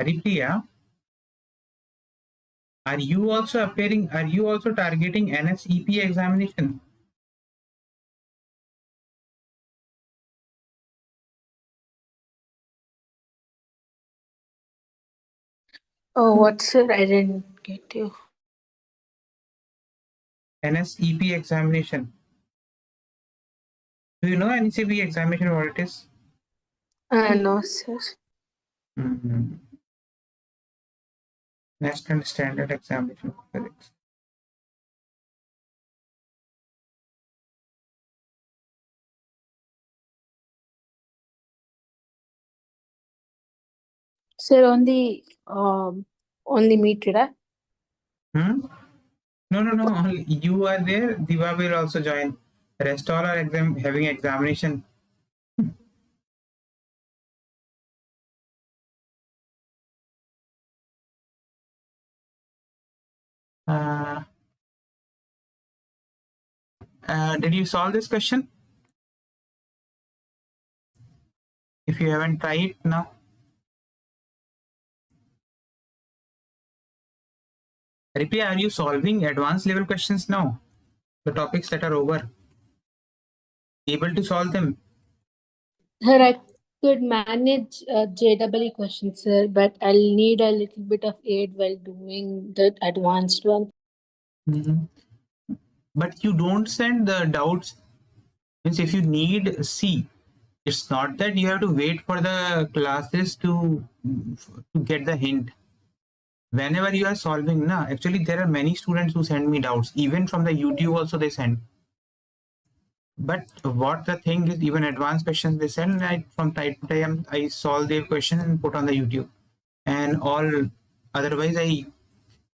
Haripriya, are you also appearing? Are you also targeting NSEP examination? Oh, what, sir? I didn't get you. NSEP examination. Do you know NSEP examination what it is? No, sir. National Standard Examination for Physics. Sir, only me today. No. Only you are there. Diva will also join. Rest all are having examination. Did you solve this question? If you haven't tried now. Ripriya, are you solving advanced level questions now? The topics that are over. Able to solve them? Sir, I could manage JEE questions, sir, but I'll need a little bit of aid while doing the advanced one. But you don't send the doubts. Means if you need C, it's not that you have to wait for the classes to get the hint. Whenever you are solving, actually there are many students who send me doubts. Even from the YouTube also they send. But what the thing is, even advanced questions they send, from time to time I solve their question and put on the YouTube. And all otherwise I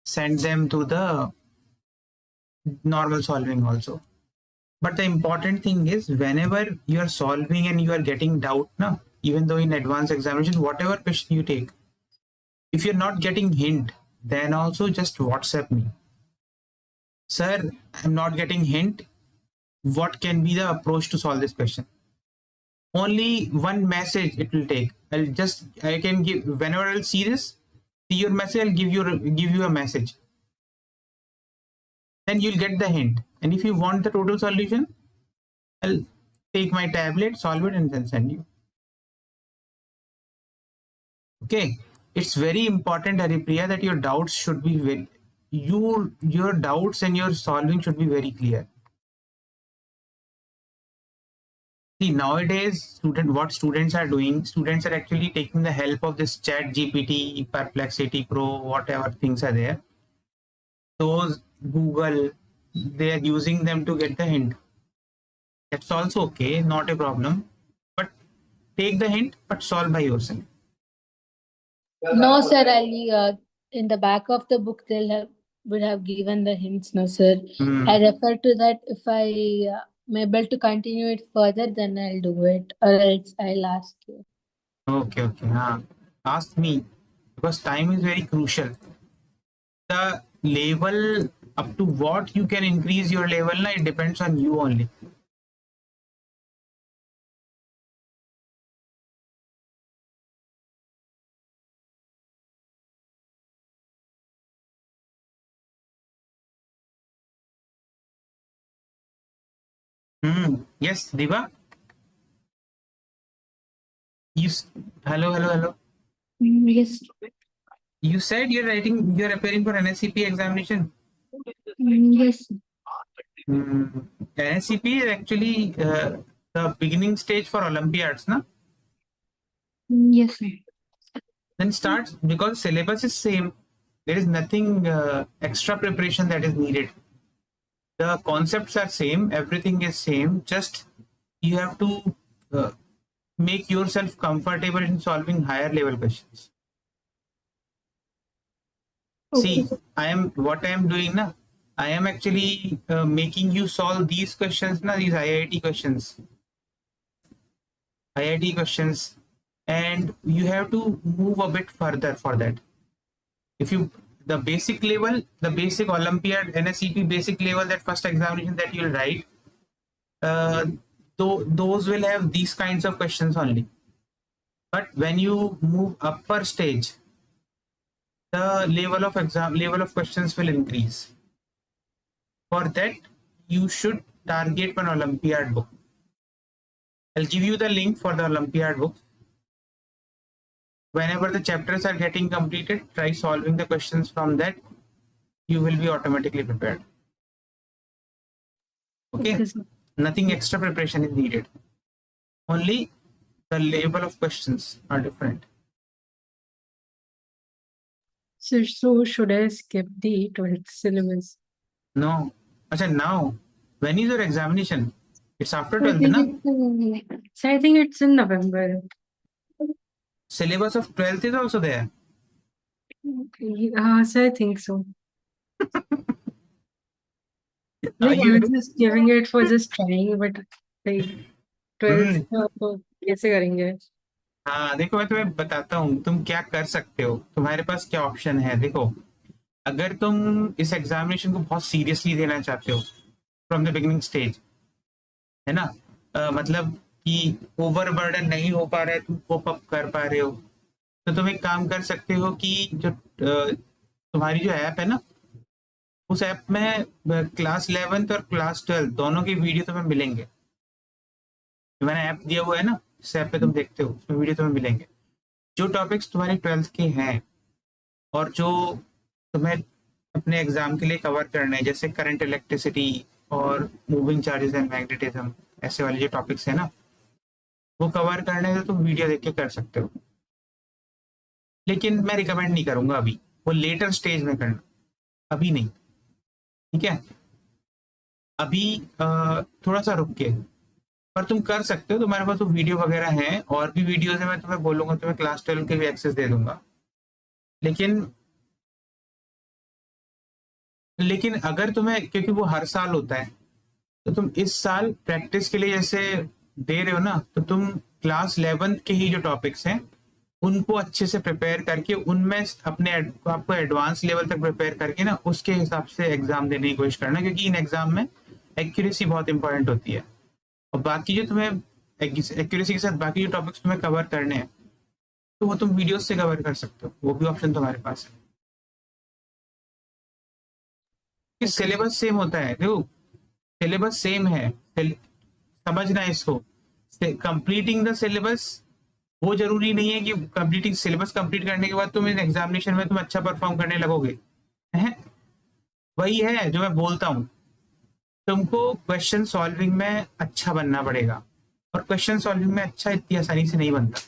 send them to the normal solving also. But the important thing is, whenever you are solving and you are getting doubt, even though in advanced examination, whatever question you take, if you're not getting hint, then also just WhatsApp me. Sir, I'm not getting hint. What can be the approach to solve this question? Only one message it will take. I can give, whenever I'll see your message, I'll give you a message. Then you'll get the hint. And if you want the total solution, I'll take my tablet, solve it, and then send you. Okay, it's very important, Haripriya, that your doubts should be your doubts and your solving should be very clear. See, nowadays, what students are doing, students are actually taking the help of this Chat GPT, Perplexity Pro, whatever things are there. Those Google, they are using them to get the hint. That's also okay, not a problem. But take the hint, but solve by yourself. No, sir. In the back of the book, would have given the hints. No, sir. I refer to that. If I am able to continue it further, then I'll do it, or else I'll ask you. Okay. Ask me, because time is very crucial. The level, up to what you can increase your level, it depends on you only. Yes, Diva. Hello. Yes. You said you're appearing for NSCP examination. Yes. NSCP is actually the beginning stage for Olympiads, na? Yes, sir. Then starts, because syllabus is same. There is nothing extra preparation that is needed. The concepts are same, everything is same. Just you have to make yourself comfortable in solving higher level questions. Okay. See, what I am doing now. I am actually making you solve these questions, these IIT questions, and you have to move a bit further for that. If you the basic level, the basic Olympiad NSEP basic level, that first examination that you'll write, those will have these kinds of questions only. But when you move upper stage, the level of questions will increase. For that, you should target an Olympiad book. I'll give you the link for the Olympiad book. Whenever the chapters are getting completed, try solving the questions from that. You will be automatically prepared. Okay? Nothing extra preparation is needed. Only the level of questions are different. So should I skip the 12th syllabus? No. Achha, now, when is your examination? It's after I 12th, think na? I think it's in November. Syllabus of 12th is also there. So I think so. Are Like you? I'm just giving it for just trying, but like 12th तो कैसे करेंगे? हाँ देखो, मैं तुम्हें बताता हूँ तुम क्या कर सकते हो, तुम्हारे पास क्या ऑप्शन है. देखो, अगर तुम इस एग्जामिनेशन को बहुत सीरियसली देना चाहते हो फ्रॉम द बिगिनिंग स्टेज, है ना, मतलब कि ओवरबर्डन नहीं हो पा रहा है, तुम कोप अप कर पा रहे हो, तो तुम एक काम कर सकते हो कि जो तुम्हारी जो ऐप है ना, उस ऐप में क्लास 11th और क्लास 12 दोनों के वीडियो तुम्हें मिलेंगे. जो मैंने ऐप दिया हुआ है ना, इस ऐप पे तुम देखते हो, उसमें वीडियो तुम्हें मिलेंगे. जो टॉपिक्स तुम्हारे 12th के हैं और जो तुम्हें अपने एग्जाम के लिए कवर करना है, जैसे करंट इलेक्ट्रिसिटी और मूविंग चार्जेस एंड मैग्नेटिज्म, ऐसे वाले जो टॉपिक्स है ना, वो कवर करने है तो तुम वीडियो देख के कर सकते हो. लेकिन मैं रिकमेंड नहीं करूंगा अभी, वो लेटर स्टेज में करना, अभी नहीं. ठीक है, अभी थोड़ा सा रुक के, पर तुम कर सकते हो. तुम्हारे पास तो वीडियो वगैरह हैं, और भी वीडियोस है, मैं तुम्हें बोलूंगा, तुम्हें क्लास 12 के भी एक्सेस दे दूंगा. लेकिन अगर तुम्हें, क्योंकि वो हर साल होता है, तो तुम इस साल प्रैक्टिस के लिए जैसे दे रहे हो ना, तो तुम क्लास 11th के ही जो टॉपिक्स हैं उनको अच्छे से प्रिपेयर करके, उनमें अपने आपको एडवांस लेवल तक प्रिपेयर करके ना, उसके हिसाब से एग्जाम देने की कोशिश करना, क्योंकि इन एग्जाम में एक्यूरेसी बहुत इंपॉर्टेंट होती है. और बाकी जो तुम्हें एक्यूरेसी के साथ बाकी जो टॉपिक्स तुम्हें कवर करने हैं, तो वो तुम वीडियोस से कवर कर सकते हो, वो भी ऑप्शन तुम्हारे पास है. सिलेबस सेम होता है, देखो सिलेबस सेम है, समझना इसको. कंप्लीटिंग द सिलेबस, वो जरूरी नहीं है कि कंप्लीटिंग सिलेबस कंप्लीट करने के बाद तुम इन एग्जामिनेशन में तुम अच्छा परफॉर्म करने लगोगे. है वही है जो मैं बोलता हूँ, तुमको क्वेश्चन सॉल्विंग में अच्छा बनना पड़ेगा, और क्वेश्चन सॉल्विंग में अच्छा इतनी आसानी से नहीं बनता,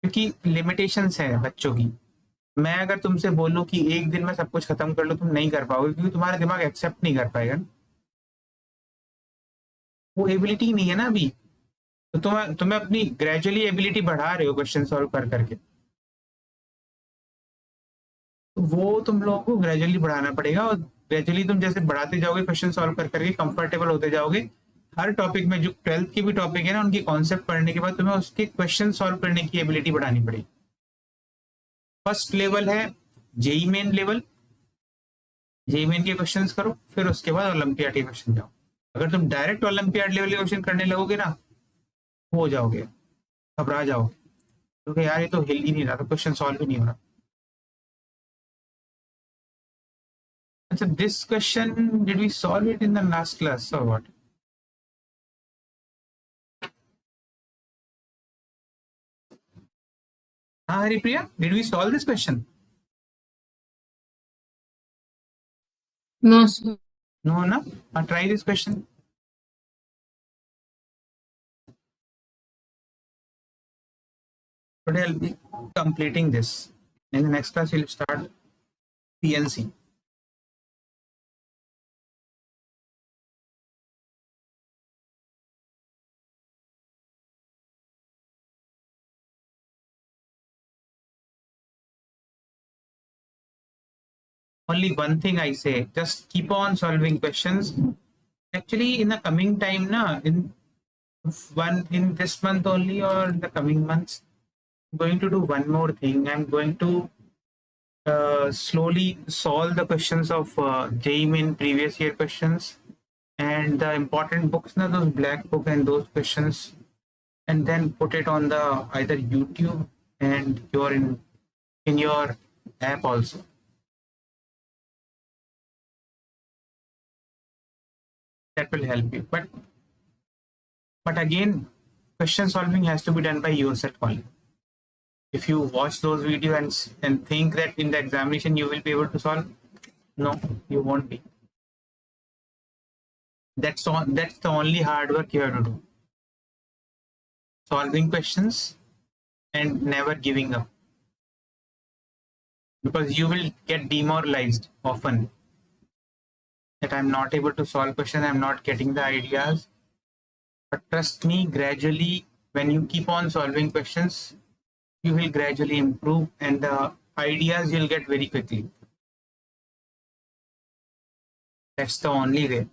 क्योंकि लिमिटेशंस है बच्चों की. मैं अगर तुमसे बोलूं कि एक दिन में सब कुछ खत्म कर लो, तुम नहीं कर पाओगे, क्योंकि तुम्हारा दिमाग एक्सेप्ट नहीं कर पाएगा, वो एबिलिटी नहीं है ना अभी. तो तुम्हें अपनी ग्रेजुअली एबिलिटी बढ़ा रहे हो क्वेश्चन सॉल्व कर करके, तो वो तुम लोगों को ग्रेजुअली बढ़ाना पड़ेगा, और ग्रेजुअली तुम जैसे बढ़ाते जाओगे, क्वेश्चन सॉल्व कर करके कंफर्टेबल होते जाओगे. हर टॉपिक में, जो 12th की भी टॉपिक है ना, उनकी कॉन्सेप्ट पढ़ने के बाद तुम्हें उसके क्वेश्चन सॉल्व करने की एबिलिटी बढ़ानी पड़ेगी. फर्स्ट लेवल है JEE Main level, JEE Main के क्वेश्चंस करो, फिर उसके बाद ओलंपियाड के क्वेश्चन जाओ. अगर तुम डायरेक्ट ओलंपियाड लेवल के क्वेश्चन करने लगोगे ना, हो जाओगे, घबरा जाओगे, क्योंकि यार ये तो हिल ही नहीं रहा, तो क्वेश्चन सॉल्व ही नहीं हो रहा. अच्छा, this question did we solve it in the last class और व्हाट? हाँ Haripriya, did we solve this question? No, sir. No, na? Try this question. Today I'll be completing this. In the next class, we'll start PNC. Only one thing I say, just keep on solving questions. Actually, in the coming time, in this month only, or in the coming months, I'm going to do one more thing. I'm going to slowly solve the questions of JEE Main previous year questions, and the important books, those black book and those questions, and then put it on the either YouTube and in your app also. That will help you. But again, question solving has to be done by yourself only. If you watch those videos and think that in the examination you will be able to solve, no, you won't be. That's the only hard work you have to do. Solving questions and never giving up. Because you will get demoralized often that I'm not able to solve questions, I'm not getting the ideas. But trust me, gradually, when you keep on solving questions, you will gradually improve and the ideas you'll get very quickly. That's the only way.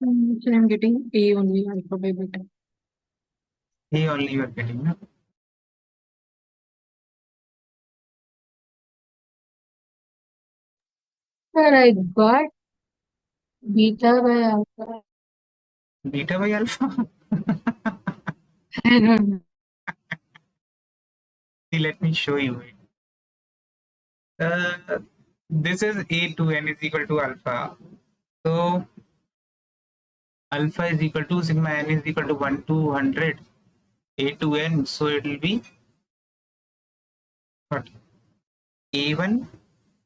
So I'm getting A only, alpha by beta. A only you are getting, no? Sir, I got beta by alpha. Beta by alpha. I don't know. Let me show you it. This is a to n is equal to alpha. So alpha is equal to sigma n is equal to 1 to 100 a to n. So it will be what? A1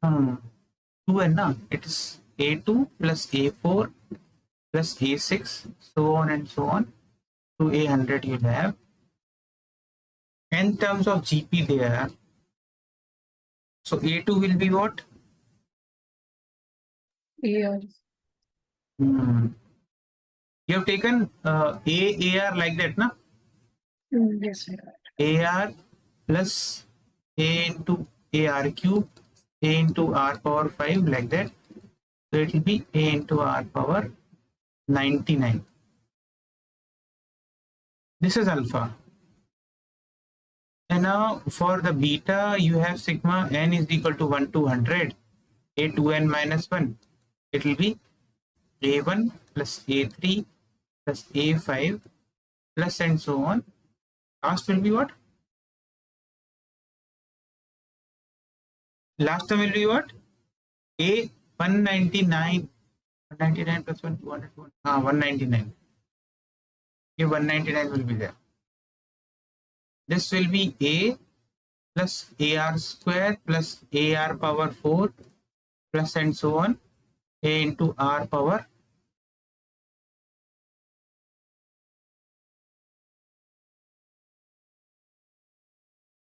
2n. No? It is A2 plus A4 plus A6, so on and so on to A100 you'll have. In terms of GP there, so A2 will be what? A also. You have taken AR like that, na? Yes, sir. AR plus A into AR cube, A into R power 5 like that. So it will be A into R power 99. This is alpha. And now for the beta, you have sigma n is equal to 1 to 100, A2n minus 1. It will be A1 plus A3 plus A5 plus and so on. Last will be what? Last term will be what? A 199. 199 plus 1, 200, 199. A 199 will be there. This will be A plus AR square plus AR power 4 plus and so on. A into R power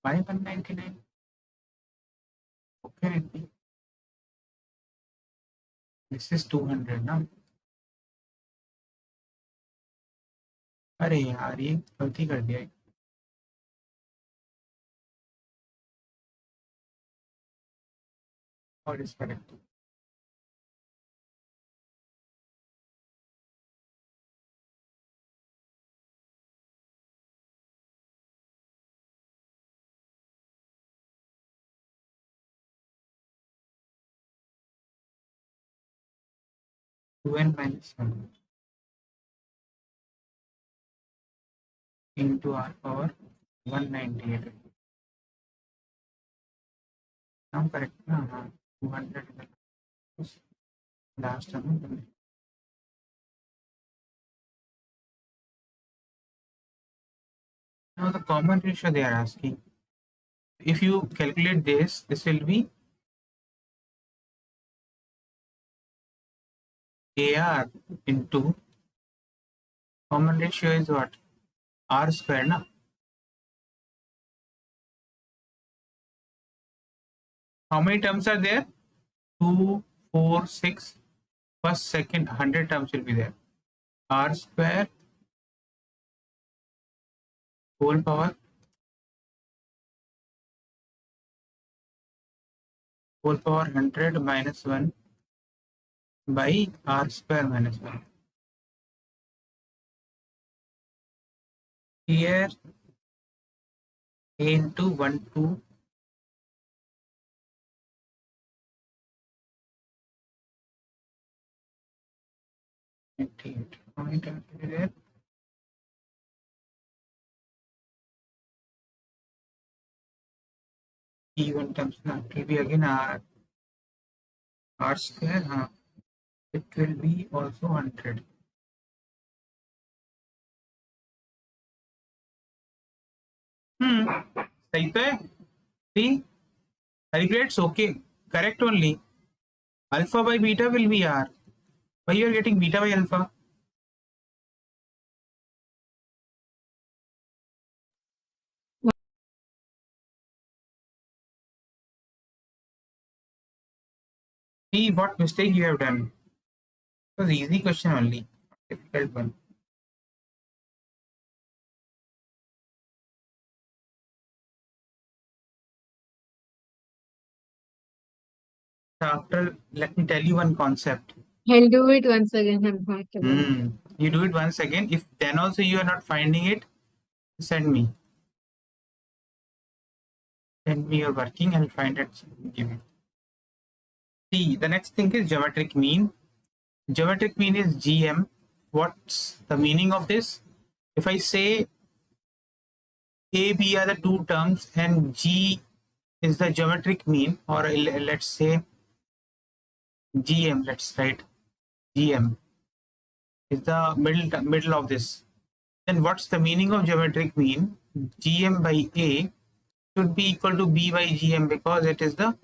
199. Okay, this is 200 now. अरे यार ये गलती कर दिया. What is correct? Two n minus 1 into R power 198. Now correct. 200 last term. Now the common ratio they are asking. If you calculate this, this will be AR into common ratio is what? R square, na? How many terms are there? 2, 4, 6. First, second, 100 terms will be there. R square whole power 100 minus 1 by R square minus 1. Here A into 1, 2. How many terms will be there? Even terms, now it will be again R square, it will be also 100. सही तो है. See, calculates okay, correct only. Alpha by beta will be R. Why you are getting beta by alpha? See what mistake you have done. It was easy question only, difficult one. After, let me tell you one concept. I'll do it once again and back again. You do it once again. If then also you are not finding it, send me. Send me your working. I'll find it. Give you. See, the next thing is geometric mean. Geometric mean is GM. What's the meaning of this? If I say A, B are the two terms and G is the geometric mean, or let's say GM, let's write GM is the middle of this. Then what's the meaning of geometric mean? GM by A should be equal to B by GM because it is the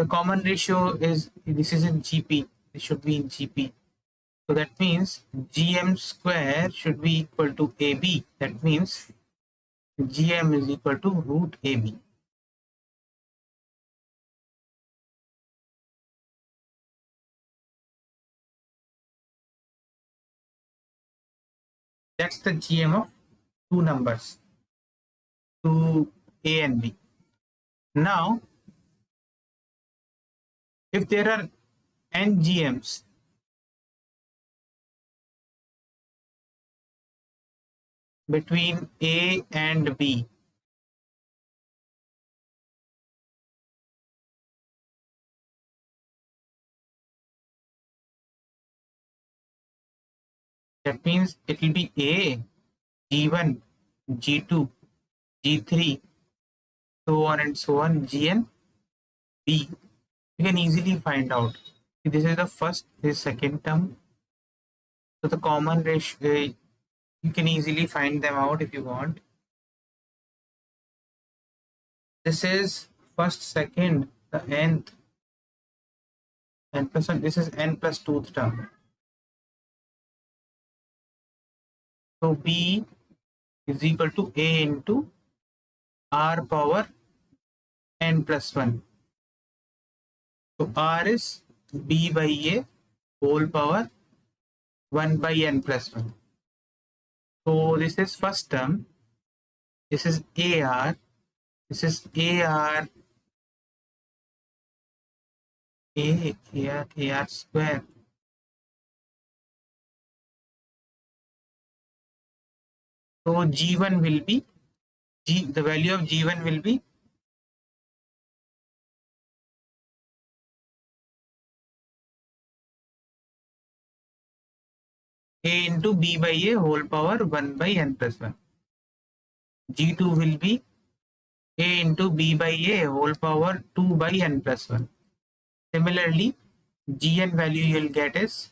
common ratio is, this is in GP, it should be in GP. So that means GM square should be equal to AB. That means GM is equal to root AB. That's the GM of two numbers, to A and B. Now, if there are n GMs, between A and B, that means it will be A, G1, G2, G3, so on and so on, Gn, B. You can easily find out. This is the first, this second term. So the common ratio, you can easily find them out if you want. This is first, second, the nth, n plus 1, this is n plus 2th term. So B is equal to A into R power n plus 1. So R is B by A whole power 1 by n plus 1. So this is first term. This is AR. This is AR. AR square. So G1 will be the value of G1 will be A into B by A whole power 1 by n plus 1. G2 will be A into B by A whole power 2 by n plus 1. Similarly, Gn value you will get is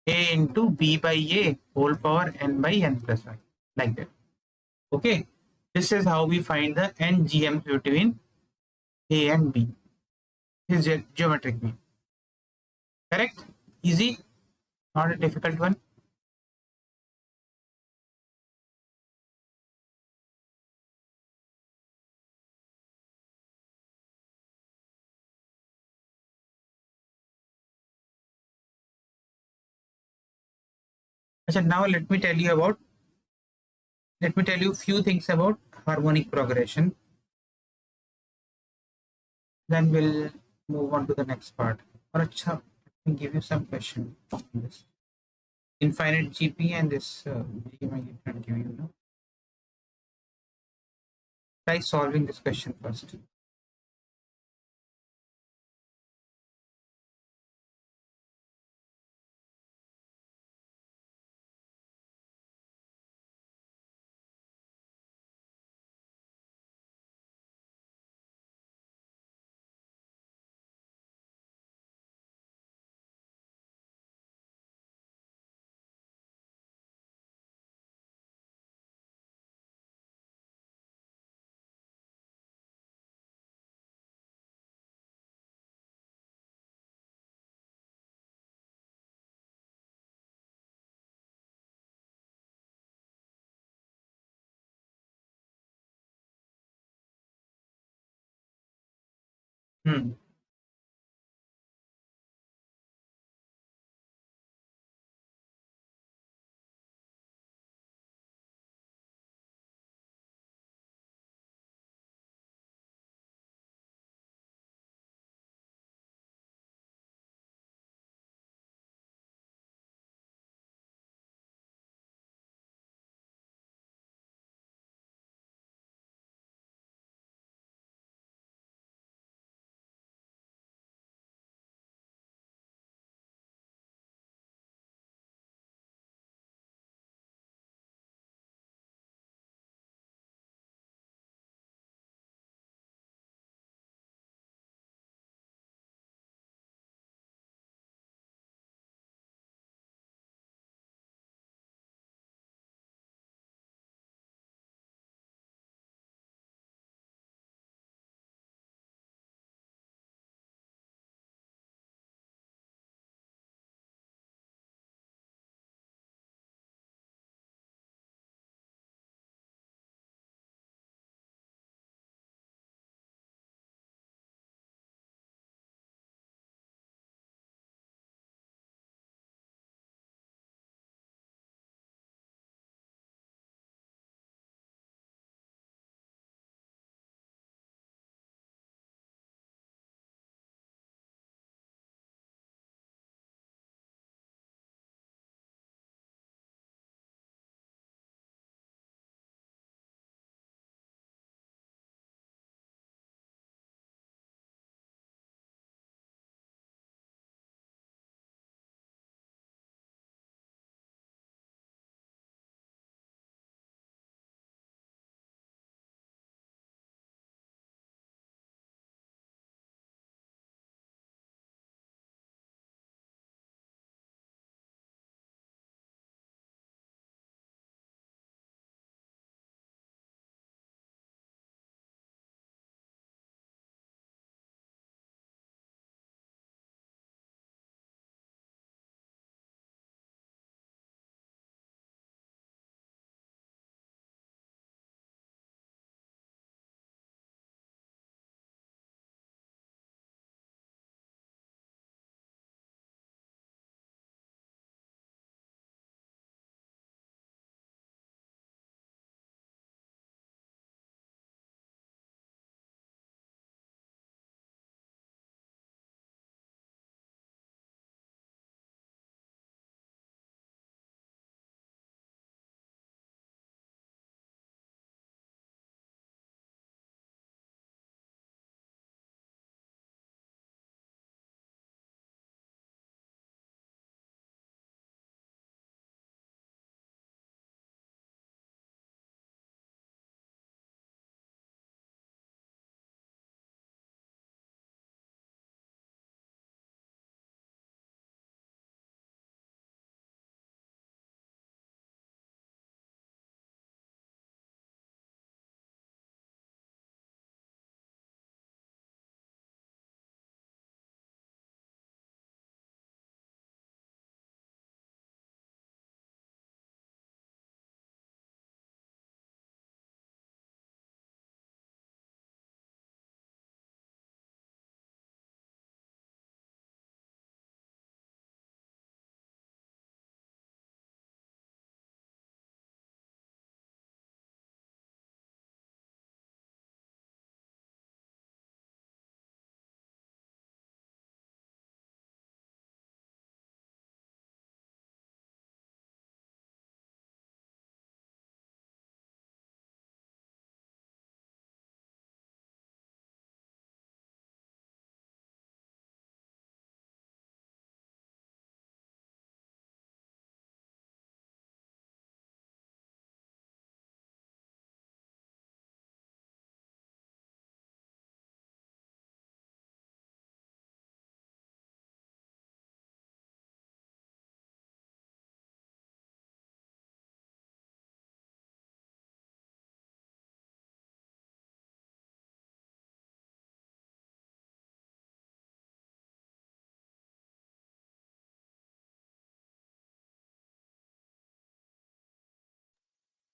A into B by A whole power n by n plus 1, like that. Okay, this is how we find the n GMs between A and B. This is geometric mean. Correct? Easy, not a difficult one. Now let me tell you a few things about harmonic progression. Then we'll move on to the next part. Or let me give you some question on this. Infinite GP and this GMI can give you now. Try solving this question first. Hmm.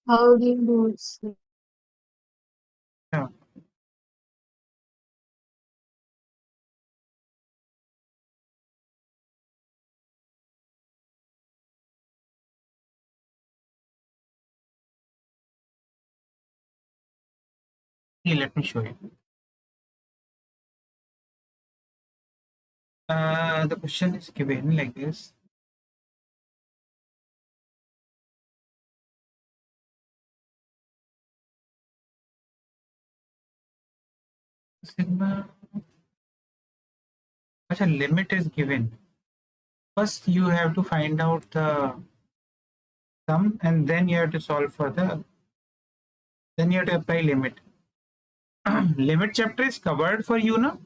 How do you do it, sir? Yeah. See, let me show you. The question is given like this. Sigma. Acha, limit is given. First, you have to find out the sum, and then you have to solve for the. Then you have to apply limit. Limit chapter is covered for you, no?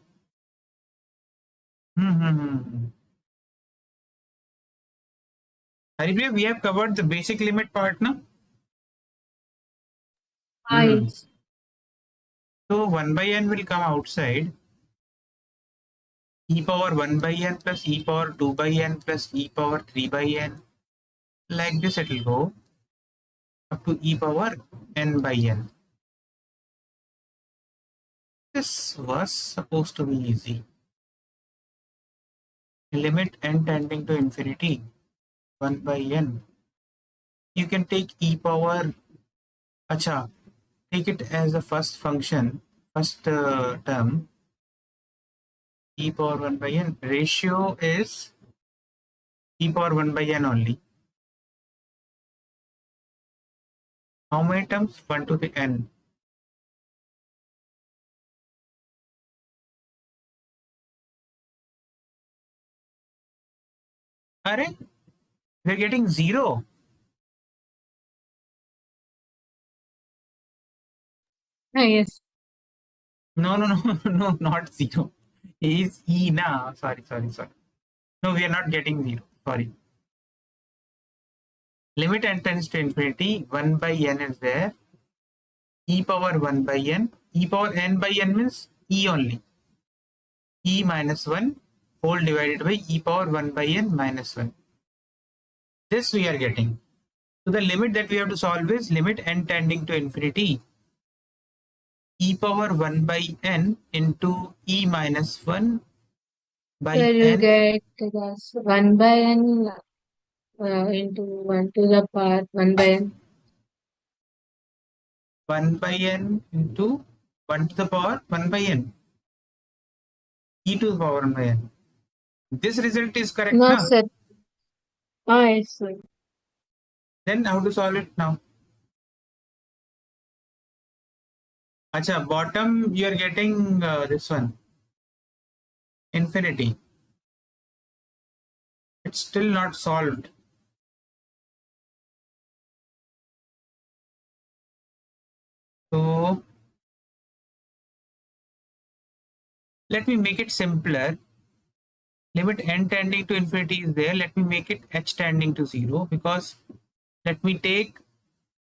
Haripriya, we have covered the basic limit part, no? Yes. So 1 by n will come outside. E power 1 by n plus e power 2 by n plus e power 3 by n. Like this it will go up to e power n by n. This was supposed to be easy. Limit n tending to infinity 1 by n. You can take e power. Acha, take it as the first function, first term. E power 1 by n. Ratio is e power 1 by n only. How many terms? 1 to the n. Are we're getting 0. Yes. No, no, not 0. Is e na. Sorry. No, we are not getting 0. Sorry. Limit n tends to infinity. 1 by n is there. E power 1 by n. E power n by n means e only. E minus 1 whole divided by e power 1 by n minus 1. This we are getting. So the limit that we have to solve is limit n tending to infinity. E power 1 by n into e minus 1 by Where you n. get this 1 by n into 1 to the power 1 by n. 1 by n into 1 to the power 1 by n. E to the power 1 by n. This result is correct No, now. sir. Yes, sir. Then how to solve it now? Acha, bottom you are getting this one. Infinity. It's still not solved. So let me make it simpler. Limit n tending to infinity is there. Let me make it h tending to 0 because let me take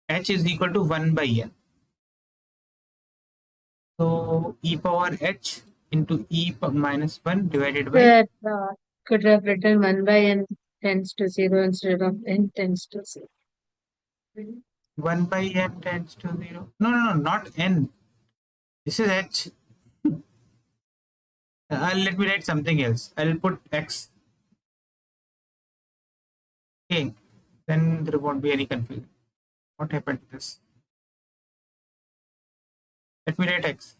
h is equal to 1 by n. So e power h into e minus 1 divided by. Sir, could have written 1 by n tends to 0 instead of n tends to 0. 1 by n tends to 0. No, not n. This is h. Let me write something else. I'll put x. Okay, then there won't be any confusion. What happened to this? Let me write x.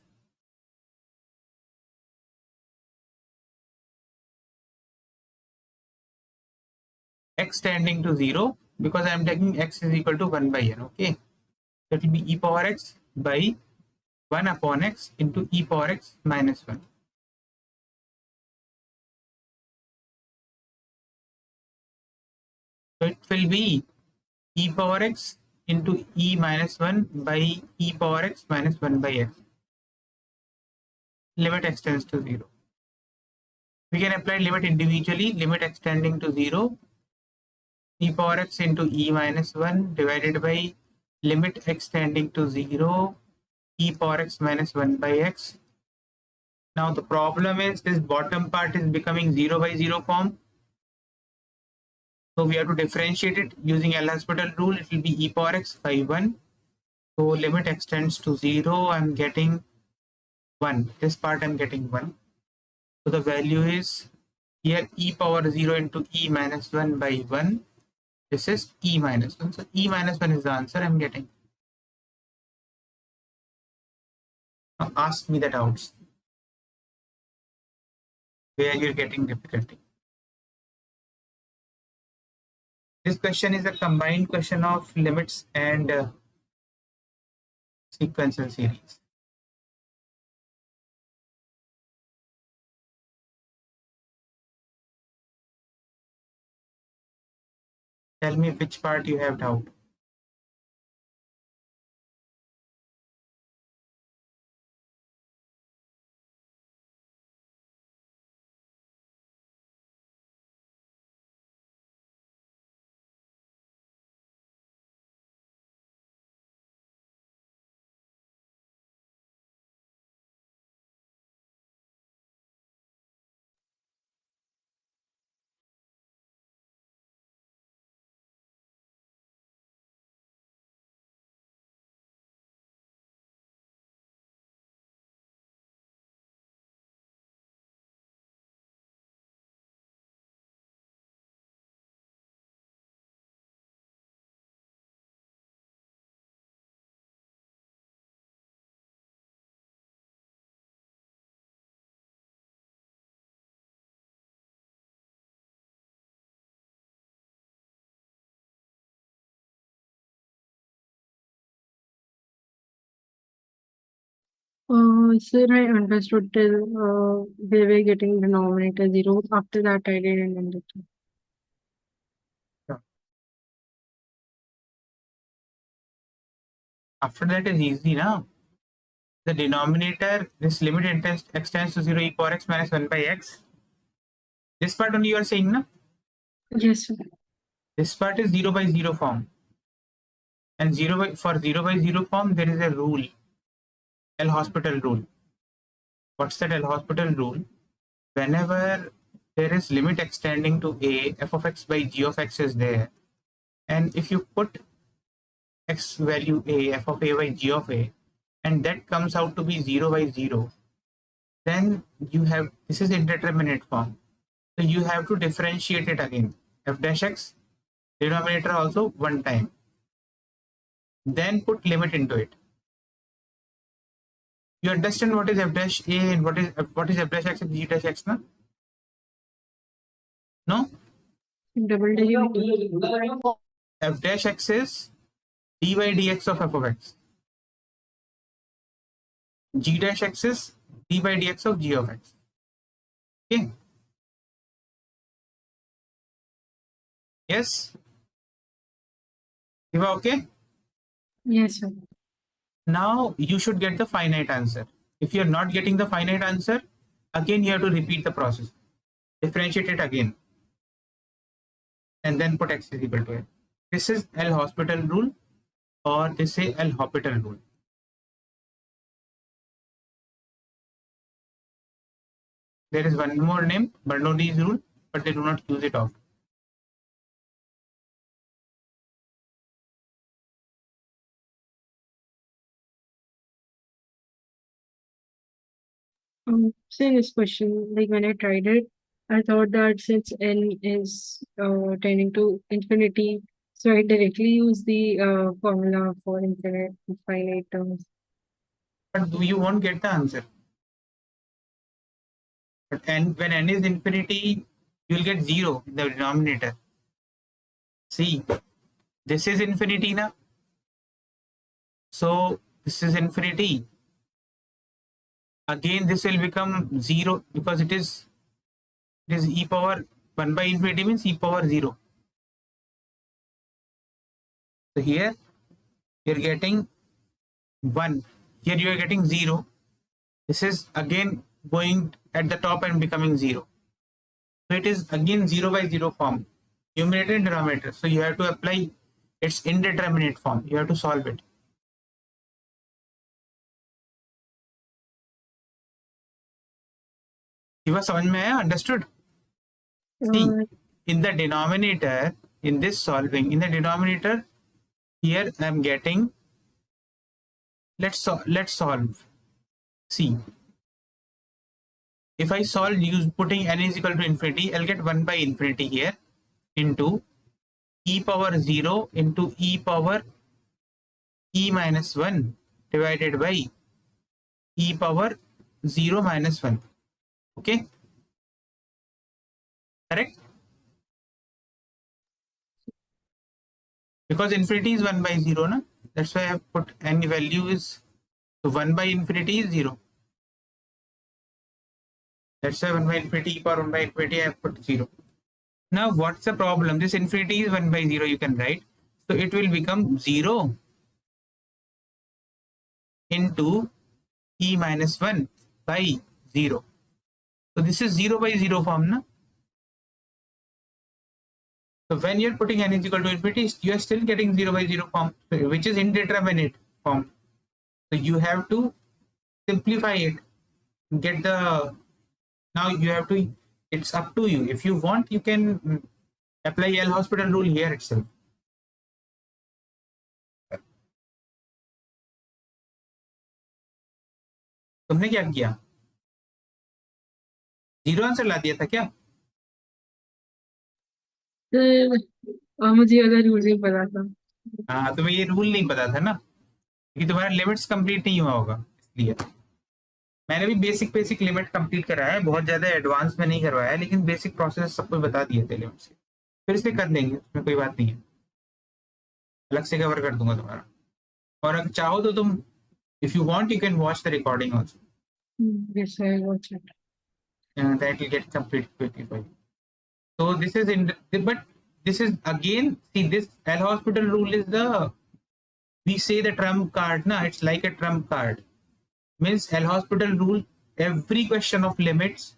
X tending to 0 because I am taking x is equal to 1 by n. Okay, that will be e power x by 1 upon x into e power x minus 1. So it will be e power x into e minus 1 by e power x minus 1 by x. Limit x tends to 0. We can apply limit individually. Limit x tending to 0. E power x into e minus 1 divided by limit x tending to 0. E power x minus 1 by x. Now the problem is this bottom part is becoming 0 by 0 form. So we have to differentiate it using L'Hospital rule. It will be e power x by 1. So limit extends to 0. I'm getting 1. This part I'm getting 1. So the value is here e power 0 into e minus 1 by 1. This is e minus 1. So e minus 1 is the answer I'm getting. Now ask me the doubts where you're getting difficulty. This question is a combined question of limits and sequential series. Tell me which part you have doubt. Sir, I understood till they were getting denominator 0. After that, I didn't understand. After that is easy now. The denominator, this limit extends to 0 e power x minus 1 by x. This part only you are saying, na? Yes, sir. This part is 0 by 0 form. And for 0 by 0 form, there is a rule, L'Hospital rule. What's that L'Hospital rule? Whenever there is limit extending to a, f of x by g of x is there. And if you put x value a, f of a by g of a, and that comes out to be 0 by 0, then you have, this is indeterminate form. So you have to differentiate it again. F dash x, denominator also one time. Then put limit into it. You understand what is f dash a and what is f dash x and g dash x, na? No? Double derivative. F dash x is d by dx of f of x. G dash x is d by dx of g of x. Okay. Yes? Eva, okay? Yes, sir. Now you should get the finite answer. If you're not getting the finite answer, again you have to repeat the process. Differentiate it again. And then put x is equal to it. This is L'Hospital rule, or they say L'Hospital rule. There is one more name, Bernoulli's rule, but they do not use it often. Serious question. Like when I tried it, I thought that since n is tending to infinity, so I directly use the formula for finite terms. But you won't get the answer. But when n is infinity, you will get 0 in the denominator. See, this is infinity now. So this is infinity. Again, this will become 0 because it is e power 1 by infinity means e power 0. So here you're getting 1. Here you are getting 0. This is again going at the top and becoming 0. So it is again 0 by 0 form, numerator and denominator. So you have to apply its indeterminate form. You have to solve it. समझ में आया? Understood? See, in the denominator, in this solving, in the denominator, here I am getting, let's solve. See, if I solve putting n is equal to infinity, I'll get 1 by infinity here into e power 0 into e power e minus 1 divided by e power 0 minus 1. Okay, correct? Because infinity is 1 by 0, na? That's why I have put any value is, so 1 by infinity is 0. That's why 1 by infinity, e power 1 by infinity, I have put 0. Now, what's the problem? This infinity is 1 by 0, you can write. So it will become 0 into e minus 1 by 0. So this is 0 by 0 form, na? So when you're putting n is equal to infinity, you are still getting 0 by 0 form, which is indeterminate form. So you have to simplify it. Get the, now you have to, it's up to you. If you want, you can apply L hospital rule here itself. तुमने क्या किया? 0 answer ला दिया था क्या? मुझे वाला rule नहीं पता था। हाँ, तुम्हें ये रूल नहीं पता था ना, क्योंकि तुम्हारा लिमिट्स कंप्लीट नहीं हुआ होगा, इसलिए। मैंने भी बेसिक लिमिट कंप्लीट कराया है, बहुत ज्यादा एडवांस में नहीं करवाया है, लेकिन बेसिक प्रोसेस सब कुछ बता दिए थे लिमिट्स के। फिर से कर लेंगे, उसमें कोई बात नहीं है, अलग से कवर कर दूंगा तुम्हारा। और अगर चाहो तो तुम, if you want, you can watch the recording also. Yes, I watch it. That will get complete quickly for you. So this is in, but this is again, see, this L hospital rule is the, we say the trump card, na, it's like a trump card. Means L hospital rule, every question of limits,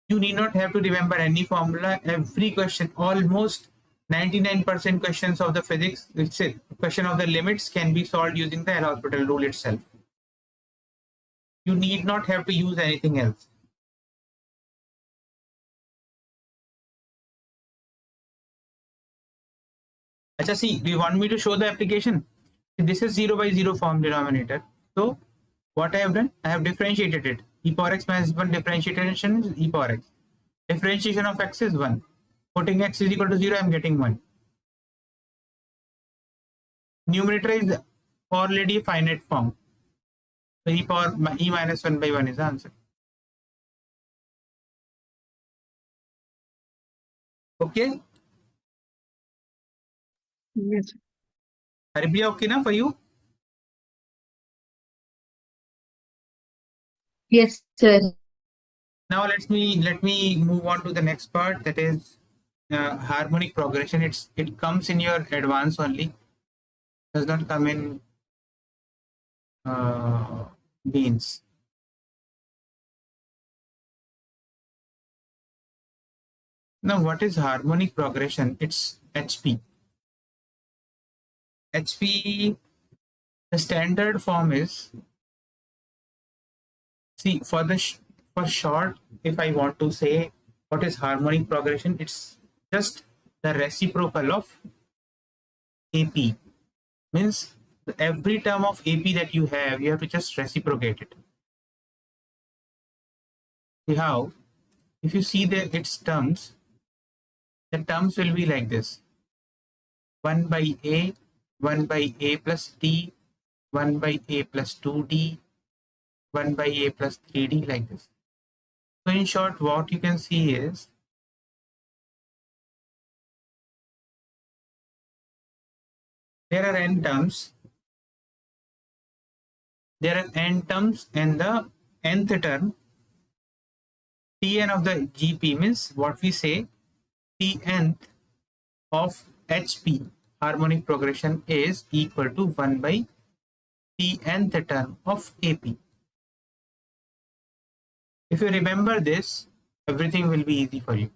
you need not have to remember any formula. Every question, almost 99% questions of the physics, it's a question of the limits, can be solved using the L hospital rule itself. You need not have to use anything else. Acha, see, do you want me to show the application? This is 0 by 0 form denominator. So what I have done, I have differentiated it. E power x minus 1 differentiation is e power x. Differentiation of x is 1. Putting x is equal to 0, I am getting 1. Numerator is already a finite form. So e power e minus 1 by 1 is the answer. Okay? Yes. Haripriya, okay now for you? Yes, sir. Now let me move on to the next part, that is harmonic progression. It comes in your advance only, does not come in Mains. Now what is harmonic progression? It's HP. HP, the standard form is, see, for short, if I want to say what is harmonic progression, it's just the reciprocal of AP. Means every term of AP that you have to just reciprocate it. See how? If you see its terms, the terms will be like this: 1 by A, 1 by A plus D, 1 by A plus 2D, 1 by A plus 3D, like this. So in short, what you can see is, there are n terms. There are n terms, and the nth term, Tn of the GP, means what we say, Tnth of HP, harmonic progression, is equal to 1 by Tnth term of AP. If you remember this, everything will be easy for you.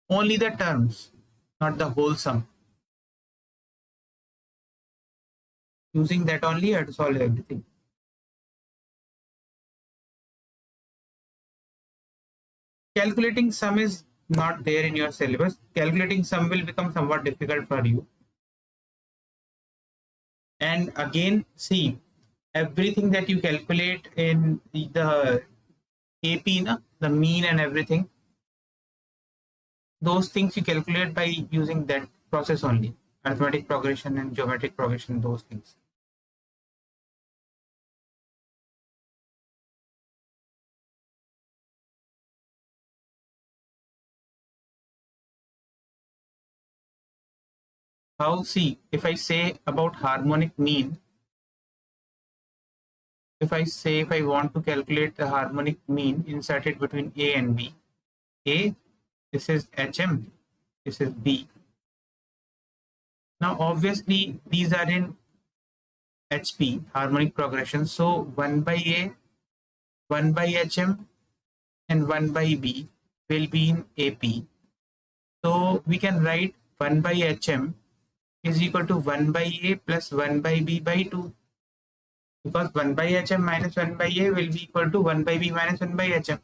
Only the terms, not the whole sum. Using that only, you have to solve everything. Calculating sum is not there in your syllabus, calculating sum will become somewhat difficult for you. And again, see, everything that you calculate in the AP, the mean and everything, those things you calculate by using that process only, arithmetic progression and geometric progression, those things. How, see, if I say about harmonic mean, if I want to calculate the harmonic mean inserted between A and B, A, this is HM, this is B. Now obviously these are in HP, harmonic progression, so 1 by A, 1 by HM and 1 by B will be in AP. So we can write 1 by HM is equal to 1 by A plus 1 by B by 2, because 1 by HM minus 1 by A will be equal to 1 by B minus 1 by HM.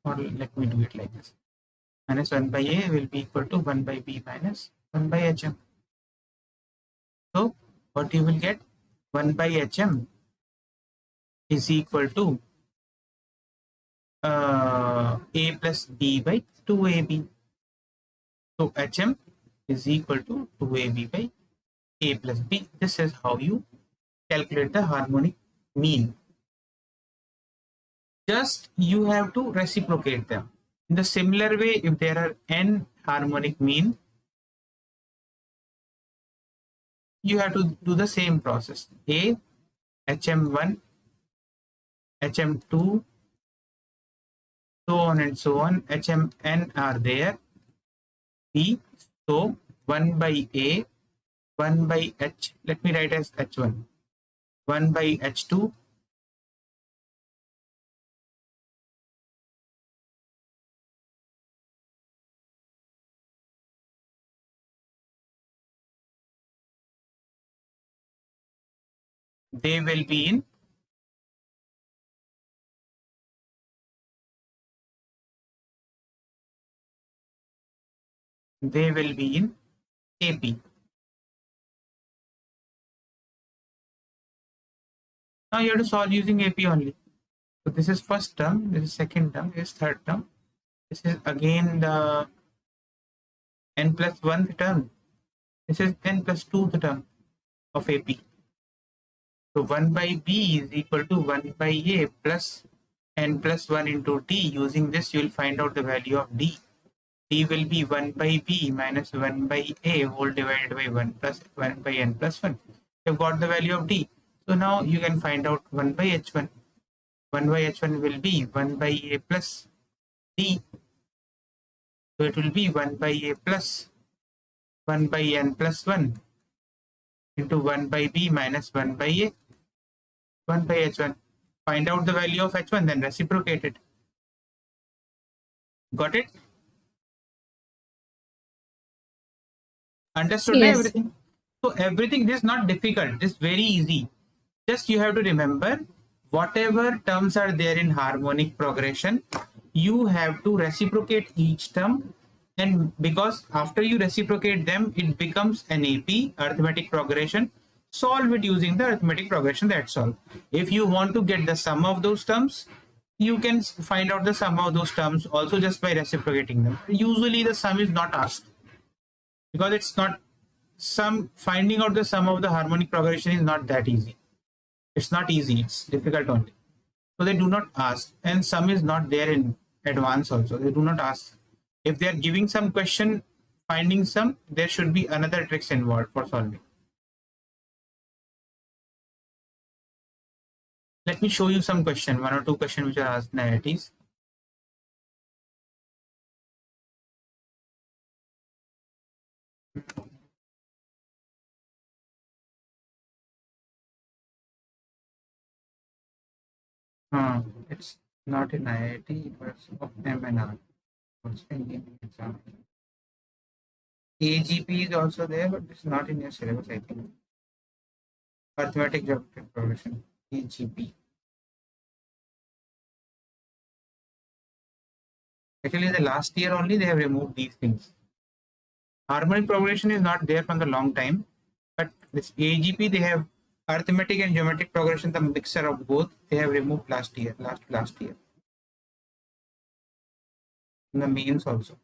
Or let me do it like this. Minus 1 by A will be equal to 1 by B minus 1 by HM. So what you will get, 1 by HM is equal to A plus B by 2AB. So HM is equal to 2AB by A plus B. This is how you calculate the harmonic mean. Just you have to reciprocate them. In the similar way, if there are n harmonic mean, you have to do the same process. A, HM1, HM2, so on and so on. HMN are there. B, so 1 by A, 1 by H, let me write as H1, 1 by H2, they will be in AP. Now you have to solve using AP only. So this is first term, this is second term, this is third term. This is again the n plus 1th term. This is n plus 2th term of AP. So 1 by B is equal to 1 by A plus n plus 1 into D. Using this, you will find out the value of D. D will be 1 by B minus 1 by A whole divided by 1 plus 1 by n plus 1. You've got the value of D. So now you can find out 1 by H1. 1 by H1 will be 1 by A plus D. So it will be 1 by A plus 1 by n plus 1 into 1 by B minus 1 by A. 1 by H1. Find out the value of H1, then reciprocate it. Got it? Understood everything? So everything, this is not difficult. This is very easy. Just you have to remember, whatever terms are there in harmonic progression, you have to reciprocate each term. And because after you reciprocate them, it becomes an AP, arithmetic progression. Solve it using the arithmetic progression, that's all. If you want to get the sum of those terms, you can find out the sum of those terms also just by reciprocating them. Usually the sum is not asked, because it's not finding out the sum of the harmonic progression is not that easy. It's not easy, it's difficult only. So they do not ask, and sum is not there in advance also. They do not ask. If they are giving some question, finding sum, there should be another tricks involved for solving. Let me show you some question, 1 or 2 questions which are asked in IITs. It's not in IIT, but of MNR. Exam. AGP is also there, but it's not in your syllabus, I think. Arithmetic geometric progression, AGP. Actually, in the last year only they have removed these things. Harmonic progression is not there from the long time, but this AGP they have arithmetic and geometric progression, the mixture of both, they have removed last year, last year. In the mains also.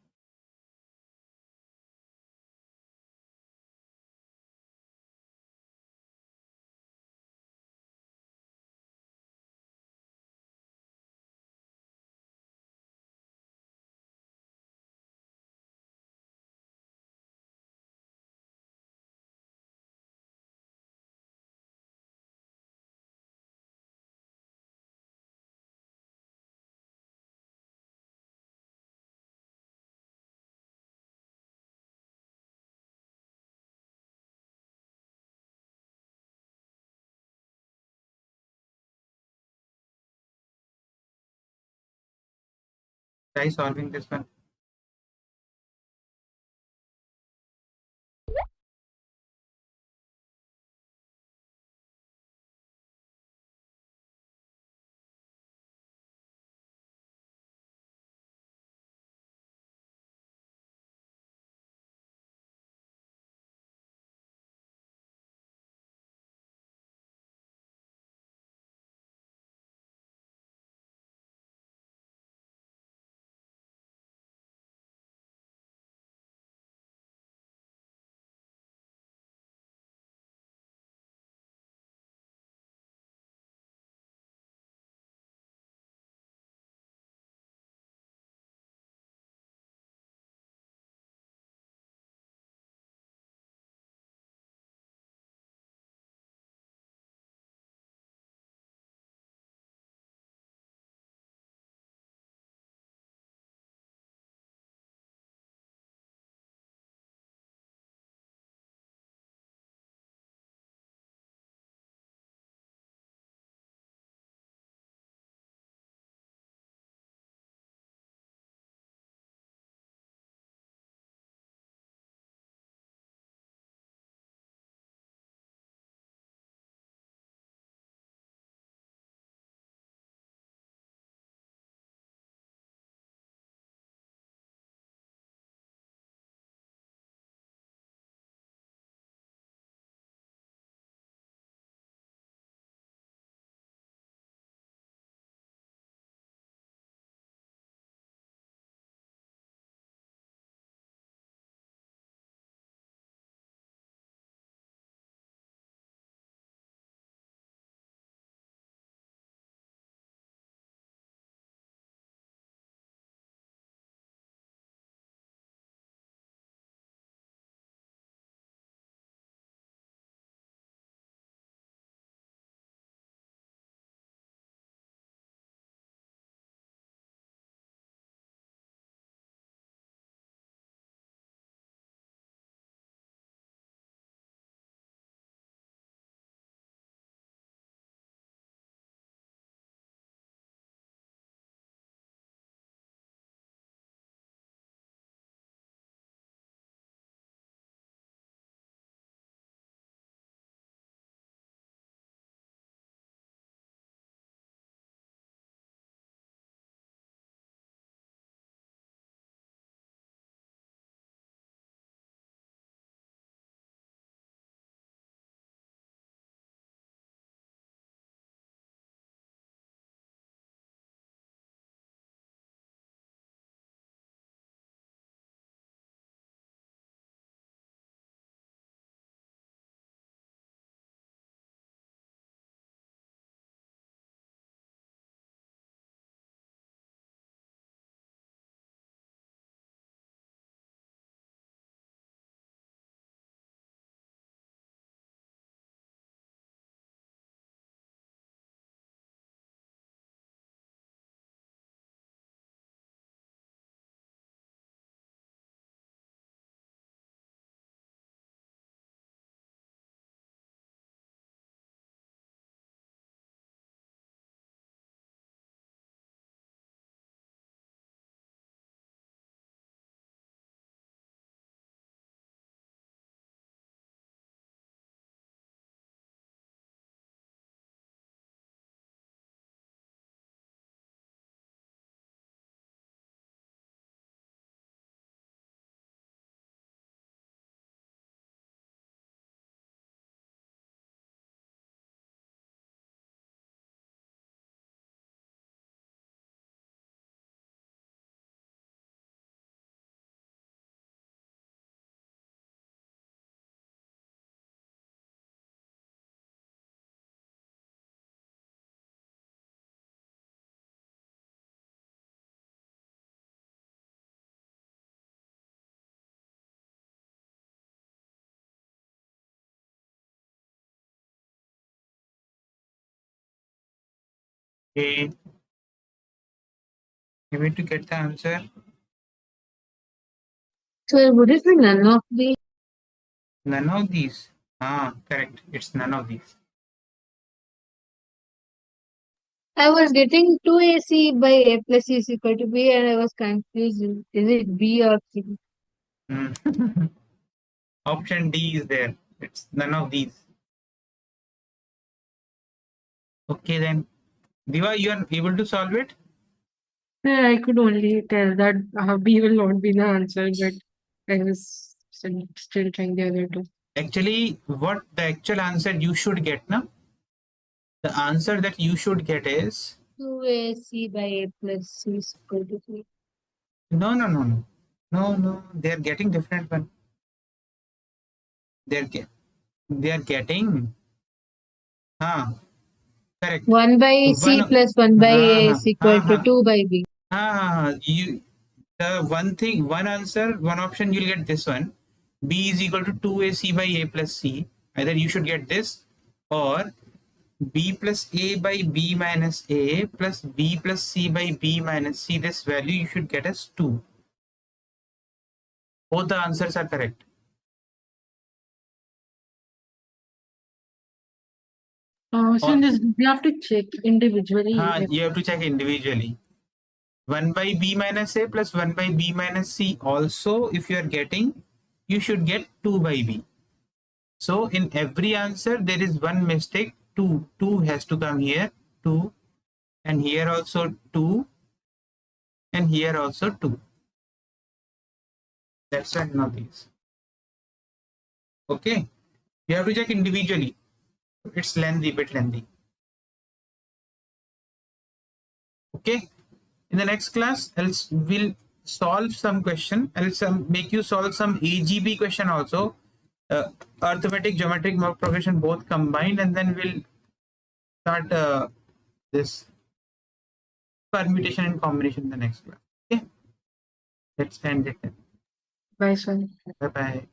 Try solving this one. Okay. You need to get the answer. So would it be none of the? None of these. Correct. It's none of these. I was getting 2ac by a plus c is equal to b, and I was confused. Is it b or c? Hmm. Option D is there. It's none of these. Okay then. Diva, you are able to solve it? Yeah, I could only tell that B will not be the answer, but I was still trying the other two. Actually, what the actual answer you should get now? The answer that you should get is 2ac by a plus c is equal to 3. no. They are getting different one. They are getting correct. 1 by c One plus 1 by a is equal to uh, 2 by b. you the one answer, one option you'll get this one. B is equal to 2ac by a plus c. Either you should get this or b plus a by b minus a plus b plus c by b minus c. This value you should get as 2. Both the answers are correct. So we have to check individually. You have to check individually. 1 by b minus a plus 1 by b minus c. Also, if you are getting, you should get 2 by b. So in every answer, there is one mistake. 2. 2 has to come here. 2. And here also 2. And here also 2. That's why none of these. Okay. You have to check individually. It's lengthy, bit lengthy. Okay. In the next class, we'll solve some question. I'll make you solve some AGB question also. Arithmetic, geometric, progression both combined, and then we'll start this permutation and combination in the next class. Okay. Let's end it then. Bye, sir. Bye bye.